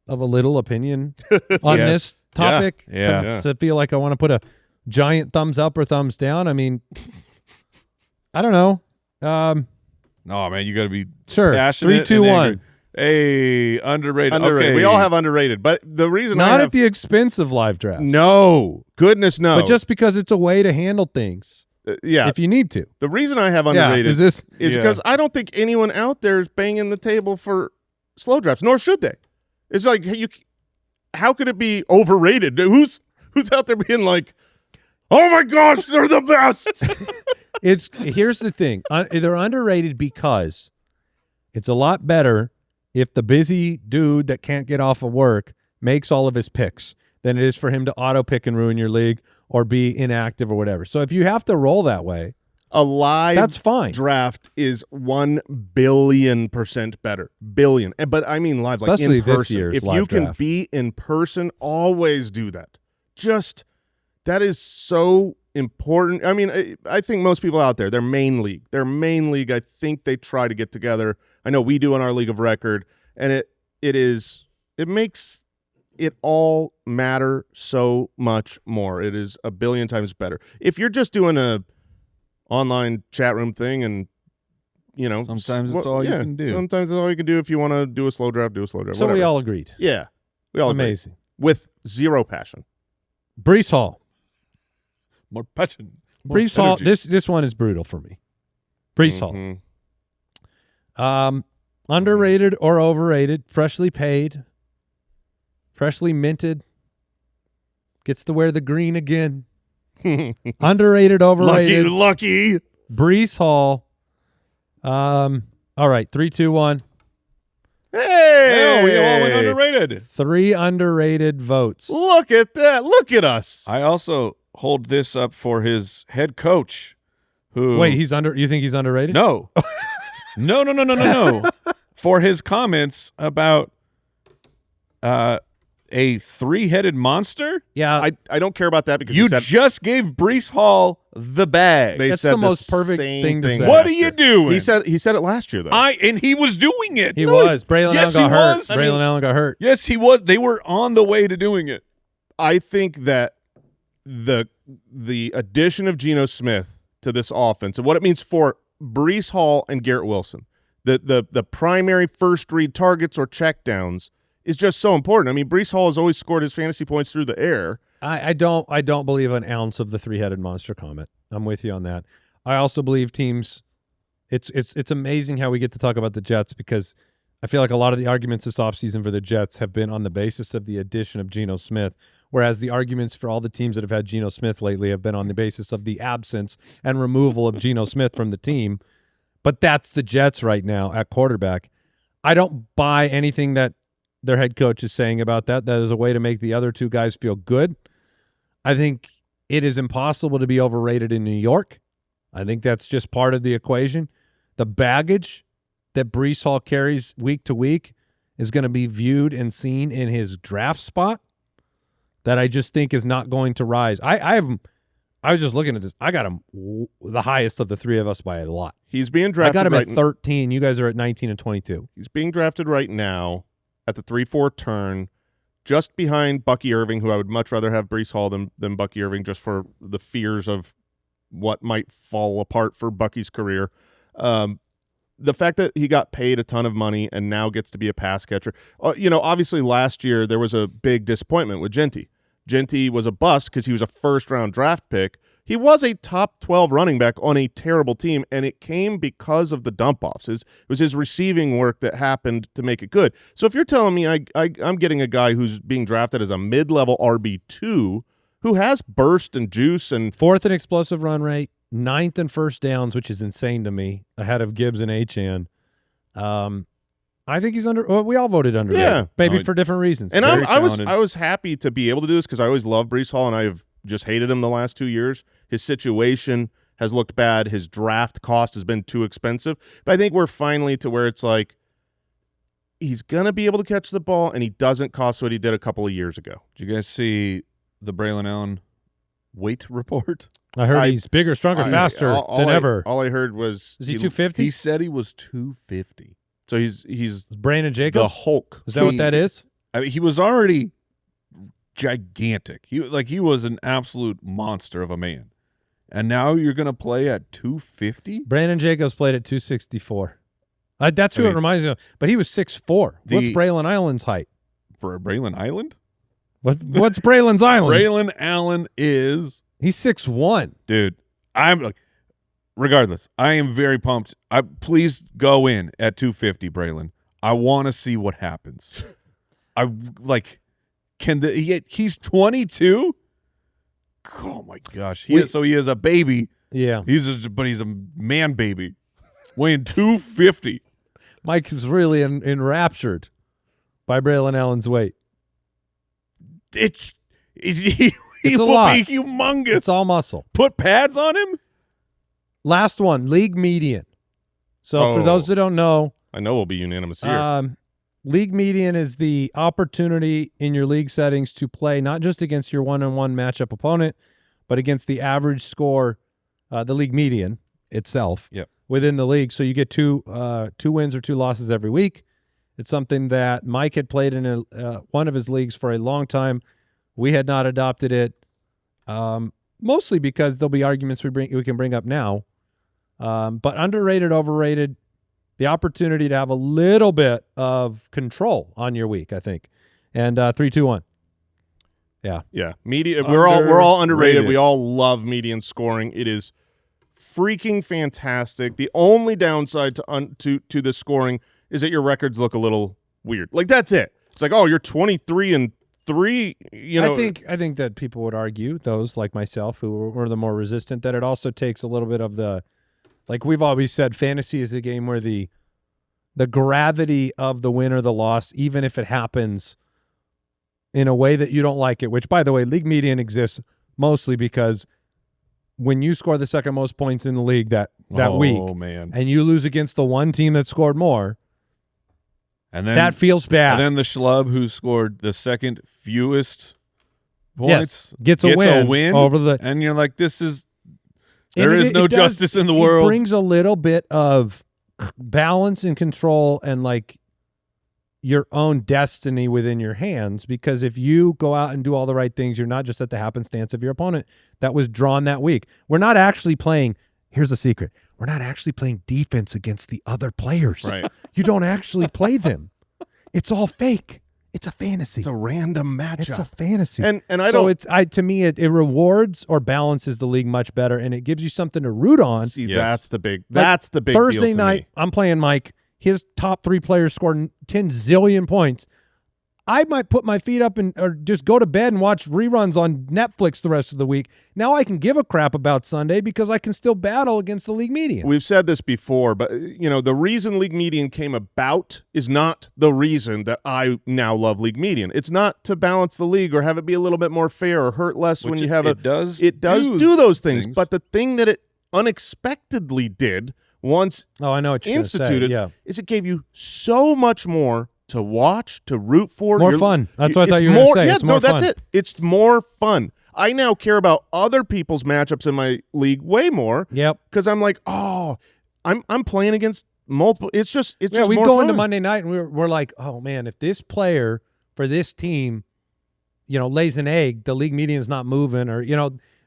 of a little opinion on Yes. this topic Yeah. to feel like I want to put a giant thumbs up or thumbs down? I mean, I don't know. No, man, you got to be Sure. passionate. 3, 2, and 1. angry. Hey, underrated. Underrated. Okay. We all have underrated, but the reason Not at the expense of live draft. no, goodness no. But just because it's a way to handle things yeah. if you need to. The reason I have underrated Yeah, is because I don't think anyone out there is banging the table for slow drafts, nor should they. It's like how could it be overrated? Who's out there being like, oh my gosh, they're the best? Here's the thing. They're underrated because it's a lot better if the busy dude that can't get off of work makes all of his picks than it is for him to auto pick and ruin your league or be inactive or whatever. So if you have to roll that way, A live that's fine. draft is 1 billion% better. Billion. But I mean live, like Especially in this person. year's If live you can draft. be in person, always do that. That is so important. I mean, I think most people out there, their main league, I think they try to get together. I know we do in our league of record, and it makes it all matter so much more. It is a billion times better. If you're just doing a online chat room thing and Sometimes it's all you can do. Sometimes it's all you can do. If you want to do a slow draft, do a slow draft. So we whatever. all agreed. Yeah. We all agree. Amazing. With zero passion. Breece Hall. More passion. More Breece Hall. energy. This one is brutal for me. Breece Mhm. Hall. Underrated or overrated? Freshly paid. Freshly minted. Gets to wear the green again. Underrated, overrated. Lucky. Breece Hall. All right, 3, 2, 1. Hey, we all went underrated. 3 underrated votes. Look at that. Look at us. I also hold this up for his head coach, who Wait, you think he's underrated? no, no. For his comments about a 3-headed monster. Yeah, I don't care about that because You he said, just gave Breece Hall the bag. they That's said the most perfect same thing to say. What last are you year. doing? He said it last year though. And he was doing it. he was. Braylon yes, Allen got he hurt. was. Braylon Allen got hurt. Yes, he was. They were on the way to doing it. I think that the addition of Geno Smith to this offense and what it means for Breece Hall and Garrett Wilson, the primary first read targets or checkdowns is just so important. I mean, Breece Hall has always scored his fantasy points through the air. I don't believe an ounce of the 3-headed monster comment. I'm with you on that. I also believe teams. It's amazing how we get to talk about the Jets because I feel like a lot of the arguments this offseason for the Jets have been on the basis of the addition of Geno Smith, whereas the arguments for all the teams that have had Geno Smith lately have been on the basis of the absence and removal of Geno Smith from the team. But that's the Jets right now at quarterback. I don't buy anything that their head coach is saying about that. That is a way to make the other two guys feel good. I think it is impossible to be overrated in New York. I think that's just part of the equation. The baggage that Breece Hall carries week to week is going to be viewed and seen in his draft spot that I just think is not going to rise. I was just looking at this. I got him the highest of the three of us by a lot. He's being drafted. I got him at 13. You guys are at 19 and 22. He's being drafted right now at the 3-4 turn, just behind Bucky Irving, who I would much rather have Breece Hall than Bucky Irving, just for the fears of what might fall apart for Bucky's career. The fact that he got paid a ton of money and now gets to be a pass catcher. Obviously last year there was a big disappointment with Genty. Genty was a bust because he was a first-round draft pick. He was a top 12 running back on a terrible team, and it came because of the dump-offs. It was his receiving work that happened to make it good. So if you're telling me I'm getting a guy who's being drafted as a mid-level RB2 who has burst and juice and 4th in explosive run rate, 9th in first downs, which is insane to me, ahead of Gibbs and Achane. I think he's under. Well, we all voted under. Yeah, maybe for different reasons. And Very I was talented. happy to be able to do this because I always loved Breece Hall and I have just hated him the last 2 years. His situation has looked bad. His draft cost has been too expensive. But I think we're finally to where it's like he's gonna be able to catch the ball and he doesn't cost what he did a couple of years ago. Did you guys see the Braylon Allen weight report? I heard he's bigger, stronger, faster than ever. All I heard was Is he 250? He said he was 250. So he's Brandon Jacobs. the Hulk. Is that what that is? I mean, he was already gigantic. He was an absolute monster of a man. And now you're going to play at 250? Brandon Jacobs played at 264. That's who it reminds me of. But he was 6'4". What's Braylon Allen's height? Braylon Island? What's Braylon's Island? Braylon Allen is... He's 6'1". Dude, I'm like... Regardless, I am very pumped. Please go in at 250, Braylon. I want to see what happens. He's 22? Oh my gosh. He is a baby. Yeah. But he's a man baby. Weighing 250. Mike is really enraptured by Braylon Allen's weight. He will lot. be humongous. It's all muscle. Put pads on him? Last one, league median. So for those that don't know, I know we'll be unanimous here. League median is the opportunity in your league settings to play not just against your one-on-one matchup opponent, but against the average score, the league median itself within the league. So you get two wins or 2 losses every week. It's something that Mike had played in one of his leagues for a long time. We had not adopted it, mostly because there'll be arguments we can bring up now. But underrated, overrated, the opportunity to have a little bit of control on your week, I think. And 3, 2, 1. Yeah. Yeah. We're all underrated. We all love median scoring. It is freaking fantastic. The only downside to the scoring is that your records look a little weird. Like that's it. It's like, oh, you're 23-3 3, you know. I think that people would argue, those like myself who were the more resistant, that it also takes a little bit of the, like we've always said, fantasy is a game where the gravity of the win or the loss, even if it happens in a way that you don't like it, which, by the way, league median exists mostly because when you score the second most points in the league that week, man, and you lose against the one team that scored more, and then that feels bad. And then the schlub who scored the second fewest points gets a win over the, and you're like, there is no justice in the world. It brings a little bit of balance and control and like your own destiny within your hands, because if you go out and do all the right things, you're not just at the happenstance of your opponent that was drawn that week. We're not actually playing, here's the secret, we're not actually playing defense against the other players. Right. You don't actually play them. It's all fake. It's a fantasy. It's a random matchup. It's a fantasy. And I so don't. to me, it rewards or balances the league much better, and it gives you something to root on. See, Yes. that's the big deal Thursday to night, me. I'm playing Mike. His top 3 players scored 10 zillion points. I might put my feet up or just go to bed and watch reruns on Netflix the rest of the week. Now I can give a crap about Sunday because I can still battle against the league median. We've said this before, but the reason league median came about is not the reason that I now love league median. It's not to balance the league or have it be a little bit more fair or hurt less when you have it does do those things. But the thing that it unexpectedly did once I know what you're instituted gonna say, yeah. is it gave you so much more to watch, to root for. More fun. That's what I thought you were going to say. Yeah, it's more that's fun. it. It's more fun. I now care about other people's matchups in my league way more. Yep. Because I'm like, I'm playing against multiple. It's just we more go fun. into Monday night and we're like, oh man, if this player for this team, lays an egg, the league median's not moving, or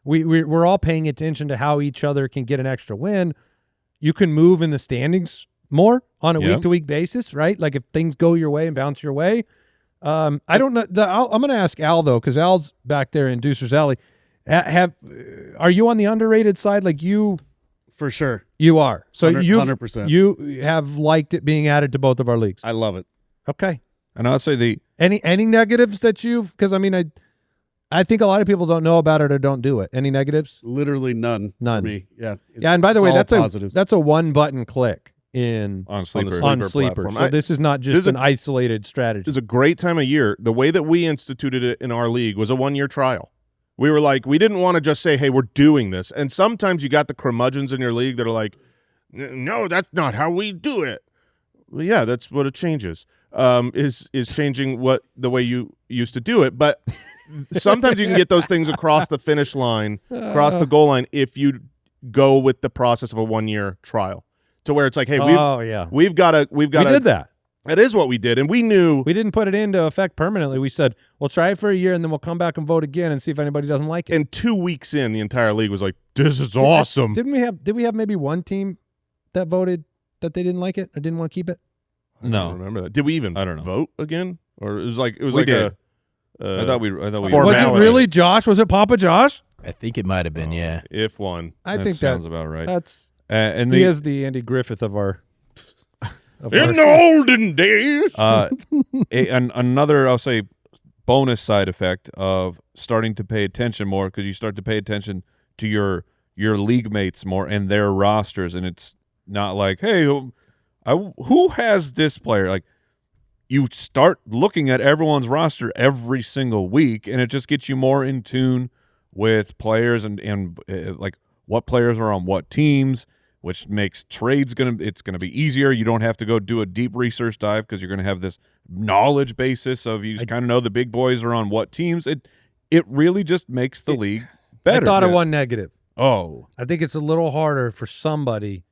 we're all paying attention to how each other can get an extra win. You can move in the standings more on a week-to-week basis, right? Like if things go your way and bounce your way. I don't know. I'm going to ask Al, though, because Al's back there in Deucer's Alley. Are you on the underrated side? Like you? For sure. You are. So 100%. You have liked it being added to both of our leagues. I love it. Okay. And I'll say any negatives that because I think a lot of people don't know about it or don't do it. Any negatives? Literally none. None. For me. Yeah. Yeah. And by the way, positives. that's a one-button click on Sleeper. On Sleeper. platform. So this is not just an isolated strategy. It's a great time of year. The way that we instituted it in our league was a 1-year trial. We were like, we didn't want to just say, hey, we're doing this. And sometimes you got the curmudgeons in your league that are like, no, that's not how we do it. Well, yeah, that's what it changes. Is changing the way you used to do it. But sometimes you can get those things across the finish line, across the goal line, if you go with the process of a 1-year trial. To where it's like, hey, we did that. That is what we did, and we knew we didn't put it into effect permanently. We said we'll try it for a year, and then we'll come back and vote again and see if anybody doesn't like it. And 2 weeks in, the entire league was like, "This is awesome." Did we have maybe one team that voted that they didn't like it or didn't want to keep it? No, I don't remember that. Did we even? I don't know. Vote again, or it was like did. I thought we formality. Was it really Josh? Was it Papa Josh? I think it might have been, yeah. If one, I think sounds about right. That's and he is the Andy Griffith of our. In the olden days. Another, I'll say, bonus side effect of starting to pay attention more, because you start to pay attention to your league mates more and their rosters, and it's not like, hey, who has this player? Like, you start looking at everyone's roster every single week, and it just gets you more in tune with players and like what players are on what teams, which makes trades it's gonna be easier. You don't have to go do a deep research dive because you're gonna have this knowledge basis of you just kind of know the big boys are on what teams. It really just makes the league better. I thought of one negative. Oh, I think it's a little harder for somebody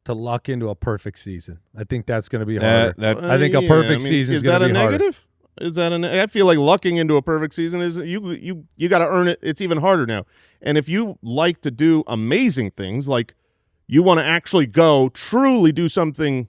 to luck into a perfect season. I think that's going to be harder. I think a perfect season is going to be harder. Is that a negative? Is that I feel like lucking into a perfect season is you got to earn it. It's even harder now. And if you like to do amazing things, like you want to actually go truly do something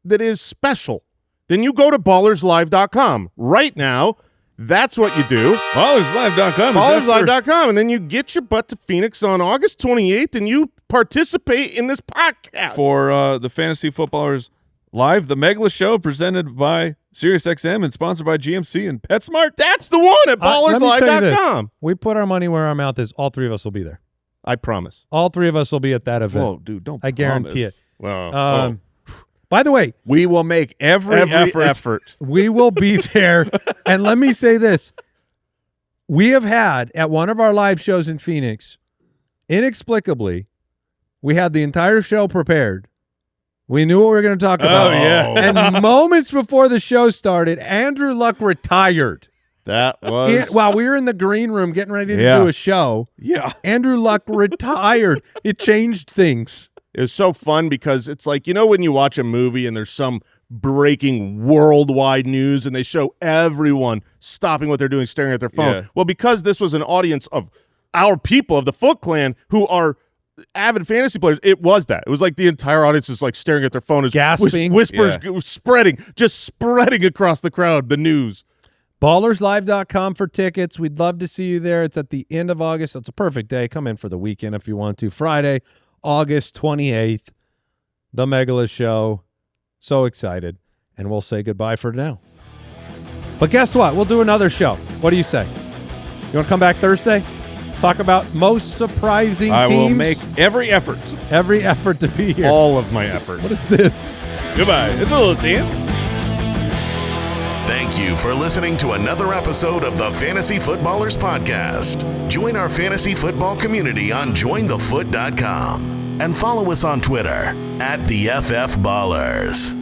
that is special, then you go to ballerslive.com right now. That's what you do. Ballerslive.com. Ballerslive.com. And then you get your butt to Phoenix on August 28th and you participate in this podcast. For the Fantasy Footballers Live, the MEGALASHOW presented by SiriusXM and sponsored by GMC and PetSmart. That's the one at Let me tell you this. ballerslive.com. We put our money where our mouth is. All three of us will be there. I promise. All three of us will be at that event. Whoa, dude, don't I guarantee promise. it. Well, By the way, We will make every effort. we will be there. And let me say this. We have had, at one of our live shows in Phoenix, inexplicably, we had the entire show prepared. We knew what we were going to talk about. Oh, yeah. And moments before the show started, Andrew Luck retired. that was While we were in the green room getting ready to Yeah. do a show, Yeah. Andrew Luck retired. It changed things. it was so fun because it's like, when you watch a movie and there's some breaking worldwide news and they show everyone stopping what they're doing, staring at their phone. Yeah. Well, because this was an audience of our people of the Foot Clan who are avid fantasy players, it was that. It was like the entire audience is like staring at their phone, as Gasping. whispers spreading across the crowd, the news. Ballerslive.com for tickets. We'd love to see you there. It's at the end of August. It's a perfect day. Come in for the weekend if you want to. Friday, August 28th, the MEGALASHOW. So excited. And we'll say goodbye for now. But guess what? We'll do another show. What do you say? You want to come back Thursday? Talk about most surprising I teams? will make every effort. every effort to be here. All of my effort. What is this? Goodbye. It's a little dance. Thank you for listening to another episode of the Fantasy Footballers Podcast. Join our fantasy football community on jointhefoot.com and follow us on Twitter @TheFFBallers.